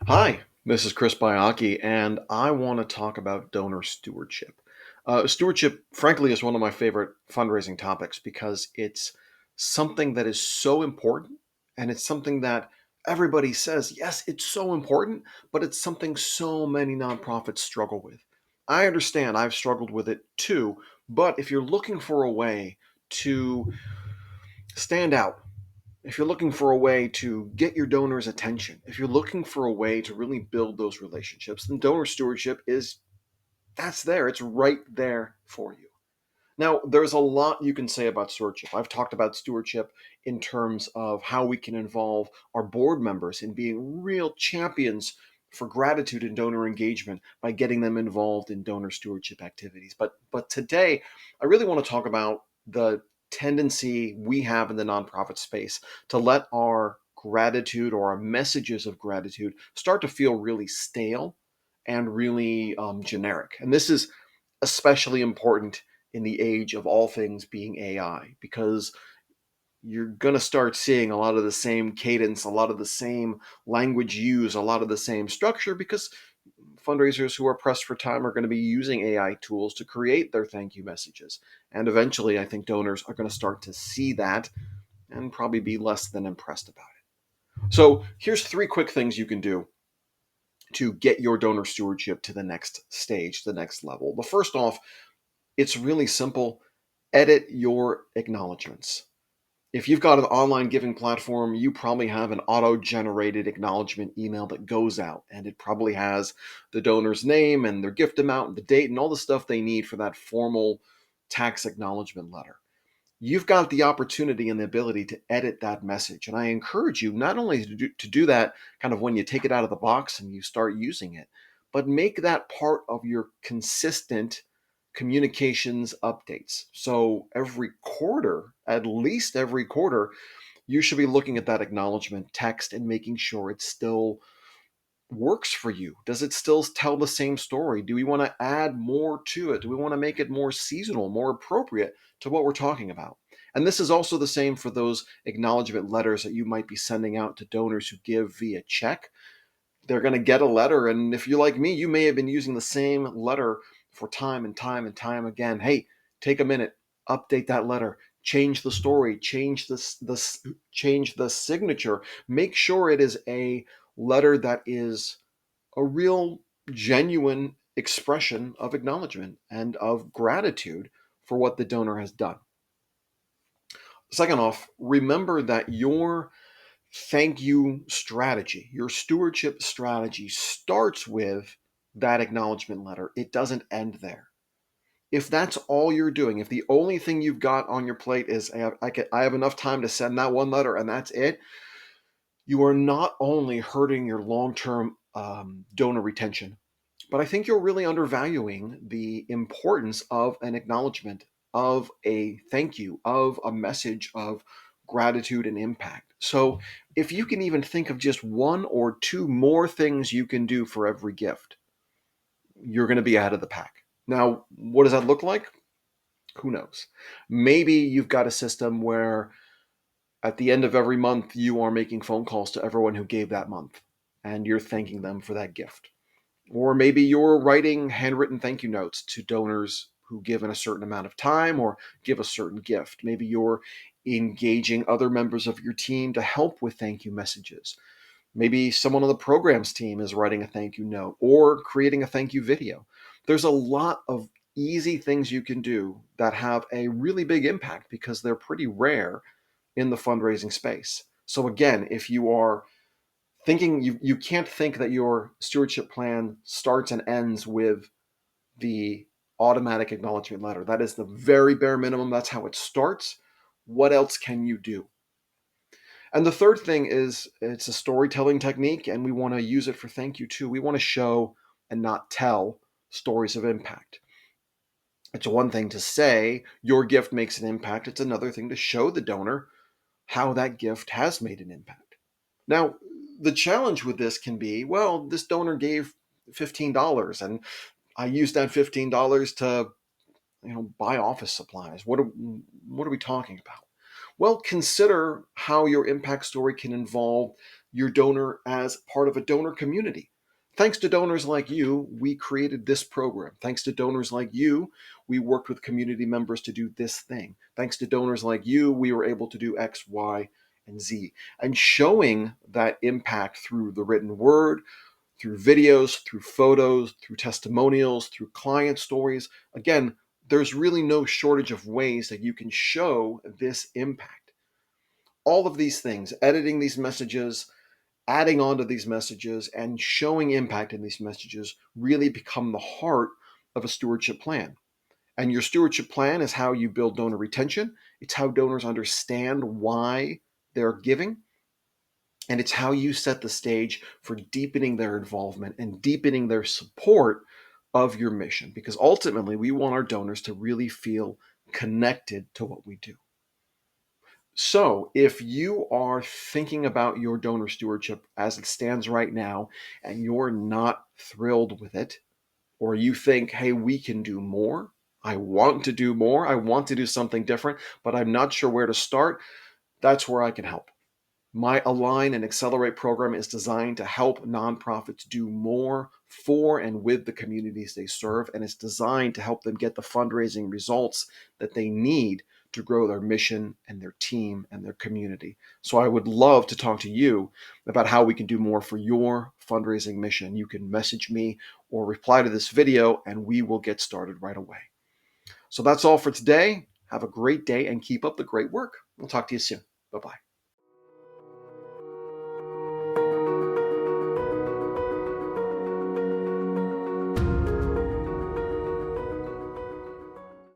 Hi, this is Chris Bayaki, and I want to talk about donor stewardship. Stewardship, frankly, is one of my favorite fundraising topics because it's something that is so important, and it's something that everybody says, yes, it's so important, but it's something so many nonprofits struggle with. I understand, I've struggled with it too, but if you're looking for a way to stand out, if you're looking for a way to get your donors' attention, if you're looking for a way to really build those relationships, then donor stewardship is that's there. It's right there for you. Now, there's a lot you can say about stewardship. I've talked about stewardship in terms of how we can involve our board members in being real champions for gratitude and donor engagement by getting them involved in donor stewardship activities. But today, I really want to talk about the tendency we have in the nonprofit space to let our gratitude or our messages of gratitude start to feel really stale and really generic. And this is especially important in the age of all things being AI, because you're going to start seeing a lot of the same cadence, a lot of the same language used, a lot of the same structure, because fundraisers who are pressed for time are going to be using AI tools to create their thank you messages. And eventually, I think donors are going to start to see that and probably be less than impressed about it. So, here's three quick things you can do to get your donor stewardship to the next stage, the next level. The first off, it's really simple. Edit your acknowledgments. If you've got an online giving platform, you probably have an auto generated acknowledgement email that goes out, and it probably has the donor's name and their gift amount and the date and all the stuff they need for that formal tax acknowledgement letter. You've got the opportunity and the ability to edit that message. And I encourage you not only to do that kind of when you take it out of the box and you start using it, but make that part of your consistent communications updates. So every quarter, at least every quarter, you should be looking at that acknowledgement text and making sure it still works for you. Does it still tell the same story? Do we want to add more to it? Do we want to make it more seasonal, more appropriate to what we're talking about? And this is also the same for those acknowledgement letters that you might be sending out to donors who give via check. They're going to get a letter, and if you're like me, you may have been using the same letter for time and time and time again. Hey, take a minute, update that letter, change the story, change the signature, make sure it is a letter that is a real genuine expression of acknowledgement and of gratitude for what the donor has done. Second off, remember that your thank you strategy, your stewardship strategy starts with that acknowledgement letter. It doesn't end there. If that's all you're doing, if the only thing you've got on your plate is I have enough time to send that one letter and that's it, you are not only hurting your long-term donor retention, but I think you're really undervaluing the importance of an acknowledgement, of a thank you, of a message of gratitude and impact. So if you can even think of just one or two more things you can do for every gift, you're going to be out of the pack. Now, what does that look like? Who knows? Maybe you've got a system where at the end of every month, you are making phone calls to everyone who gave that month and you're thanking them for that gift. Or maybe you're writing handwritten thank you notes to donors who give in a certain amount of time or give a certain gift. Maybe you're engaging other members of your team to help with thank you messages. Maybe someone on the programs team is writing a thank you note or creating a thank you video. There's a lot of easy things you can do that have a really big impact because they're pretty rare in the fundraising space. So again, if you are thinking you can't think that your stewardship plan starts and ends with the automatic acknowledgement letter. That is the very bare minimum. That's how it starts. What else can you do? And the third thing is it's a storytelling technique, and we want to use it for thank you too. We want to show and not tell stories of impact. It's one thing to say your gift makes an impact, it's another thing to show the donor how that gift has made an impact. Now, the challenge with this can be, well, this donor gave $15 and I used that $15 to, buy office supplies. What are we talking about? Well, consider how your impact story can involve your donor as part of a donor community. Thanks to donors like you, we created this program. Thanks to donors like you, we worked with community members to do this thing. Thanks to donors like you, we were able to do X, Y, and Z. And showing that impact through the written word, through videos, through photos, through testimonials, through client stories. Again, there's really no shortage of ways that you can show this impact. All of these things, editing these messages, adding on to these messages, and showing impact in these messages really become the heart of a stewardship plan. And your stewardship plan is how you build donor retention. It's how donors understand why they're giving. And it's how you set the stage for deepening their involvement and deepening their support of your mission. Because ultimately, we want our donors to really feel connected to what we do. So, if you are thinking about your donor stewardship as it stands right now and you're not thrilled with it, or you think, hey, we can do more, I want to do more, I want to do something different, but I'm not sure where to start, that's where I can help. My Align and Accelerate program is designed to help nonprofits do more for and with the communities they serve, and it's designed to help them get the fundraising results that they need to grow their mission and their team and their community. So I would love to talk to you about how we can do more for your fundraising mission. You can message me or reply to this video, and we will get started right away. So that's all for today. Have a great day and keep up the great work. We'll talk to you soon. Bye-bye.